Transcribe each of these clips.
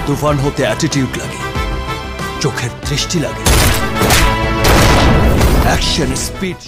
তুফান হতে অ্যাটিটিউড লাগে, চোখের দৃষ্টি লাগে, অ্যাকশন স্পিড।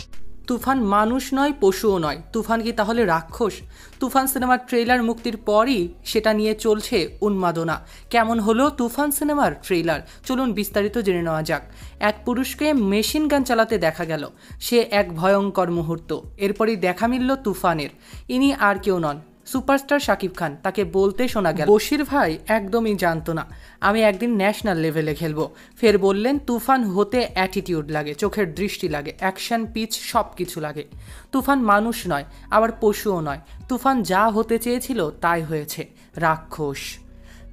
তুফান মানুষ নয়, পশুও নয়। তুফান কি তাহলে রাক্ষস? তুফান সিনেমার ট্রেলার মুক্তির পরই সেটা নিয়ে চলছে উন্মাদনা। কেমন হলো তুফান সিনেমার ট্রেলার, চলুন বিস্তারিত জেনে নেওয়া যাক। এক পুরুষকে মেশিন গান চালাতে দেখা গেল, সে এক ভয়ঙ্কর মুহূর্ত। এরপরই দেখা মিলল তুফানের। ইনি আর কেউ নন, সুপারস্টার শাকিব খান। তাকে বলতে শোনা গেল, বশির ভাই একদমই জানতো না আমি একদিন ন্যাশনাল লেভেলে খেলবো। ফের বললেন, তুফান হতে অ্যাটিটিউড লাগে, চোখের দৃষ্টি লাগে, অ্যাকশন পিচ সব কিছু লাগে। তুফান মানুষ নয়, আবার পশুও নয়। তুফান যা হতে চেয়েছিল তাই হয়েছে, রাক্ষস।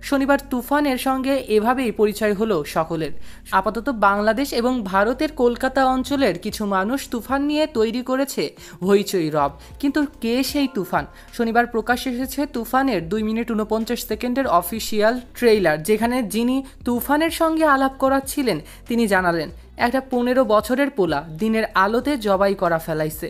শনিবার তুফানের সঙ্গে এভাবেই পরিচয় হলো সকলের। আপাতত বাংলাদেশ এবং ভারতের কলকাতা অঞ্চলের কিছু মানুষ তুফান নিয়ে তৈরি করেছে হইচই রব। কিন্তু কে সেই তুফান? শনিবার প্রকাশ এসেছে তুফানের 2 মিনিট 49 সেকেন্ডের অফিসিয়াল ট্রেইলার, যেখানে যিনি তুফানের সঙ্গে আলাপ করাচ্ছিলেন তিনি জানালেন, একটা 15 বছরের পোলা দিনের আলোতে জবাই করা ফেলাইছে।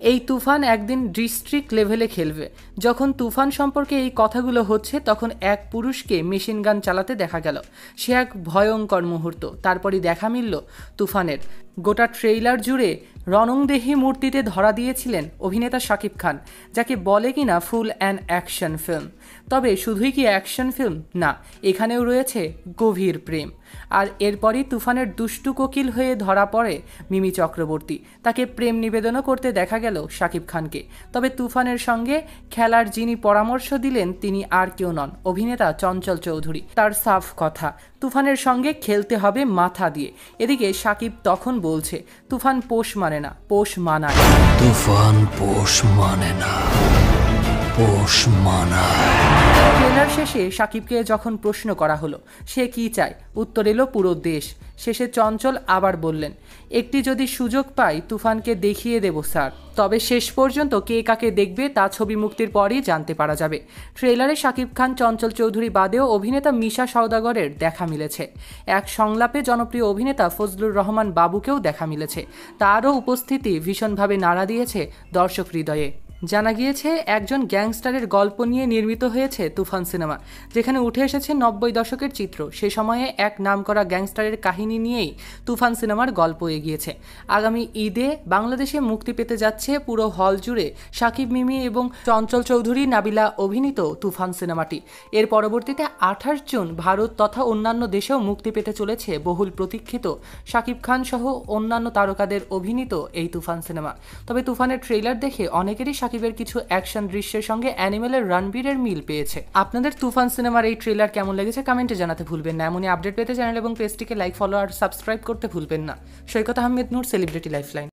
এই তুফান একদিন ডিস্ট্রিক্ট লেভেলে খেলবে। যখন তুফান সম্পর্কে এই কথাগুলো হচ্ছে তখন এক পুরুষকে মেশিন গান চালাতে দেখা গেল, সে এক ভয়ঙ্কর মুহূর্ত। তারপরই দেখা মিলল তুফানের। গোটা ট্রেইলার জুড়ে রণংদেহী মূর্তিতে ধরা দিয়েছিলেন অভিনেতা শাকিব খান, যাকে বলে কিনা ফুল অ্যান অ্যাকশন ফিল্ম। তবে শুধুই কি অ্যাকশন ফিল্ম? না, এখানেও রয়েছে গভীর প্রেম। আর এরপরই তুফানের দুষ্টু কোকিল হয়ে ধরা পড়ে মিমি চক্রবর্তী। তাকে প্রেম নিবেদনও করতে দেখা গেল শাকিব খানকে। তবে তুফানের সঙ্গে খেলার যিনি পরামর্শ দিলেন তিনি আর কেউ নন, অভিনেতা চঞ্চল চৌধুরী। তার সাফ কথা, তুফানের সঙ্গে খেলতে হবে মাথা দিয়ে। এদিকে শাকিব তখন বলছে, তুফান পোষ মানে না, পোষ মানায়। তুফান পোষ মানে না, পোষ মানায়। ট্রেলার শেষে শাকিবকে যখন প্রশ্ন করা হলো সে কি চায়, উত্তর এলো পুরো দেশ। শেষে চঞ্চল আবার বললেন, একটি যদি সুযোগ পাই তুফানকে দেখিয়ে দেব স্যার। তবে শেষ পর্যন্ত কে কাকে দেখবে তা ছবি মুক্তির পরই জানতে পারা যাবে। ট্রেলারে শাকিব খান, চঞ্চল চৌধুরী বাদেও অভিনেতা মিশা সওদাগরের দেখা মিলেছে। এক সংলাপে জনপ্রিয় অভিনেতা ফজলুর রহমান বাবুকেও দেখা মিলেছে। তারও উপস্থিতি ভীষণভাবে নাড়া দিয়েছে দর্শক হৃদয়ে। জানা গিয়েছে একজন গ্যাংস্টারের গল্প নিয়ে নির্মিত হয়েছে তুফান সিনেমা, যেখানে উঠে এসেছে 90 দশকের চিত্র। সে সময়ে এক নামকরা গ্যাংস্টারের কাহিনী নিয়েই তুফান সিনেমার গল্প এগিয়েছে। আগামী ঈদে বাংলাদেশে মুক্তি পেতে যাচ্ছে পুরো হল জুড়ে শাকিব, মিমি এবং চঞ্চল চৌধুরী, নাবিলা অভিনীত তুফান সিনেমাটি। এর পরবর্তীতে 28 জুন ভারত তথা অন্যান্য দেশেও মুক্তি পেতে চলেছে বহুল প্রতীক্ষিত শাকিব খান সহ অন্যান্য তারকাদের অভিনীত এই তুফান সিনেমা। তবে তুফানের ট্রেলার দেখে অনেকেরই শাকিবের কিছু অ্যাকশন দৃশ্যের সঙ্গে অ্যানিমেলের রণবীরের মিল পেয়েছে। আপনাদের তুফান সিনেমার এই ট্রেলার কেমন লেগেছে কমেন্টে জানাতে ভুলবেন না। এমনই আপডেট পেতে চ্যানেল এবং পেজটিকে লাইক, ফলো আর সাবস্ক্রাইব করতে ভুলবেন না। সৈকত আহমেদ নূর, সেলিব্রিটি লাইফলাইন।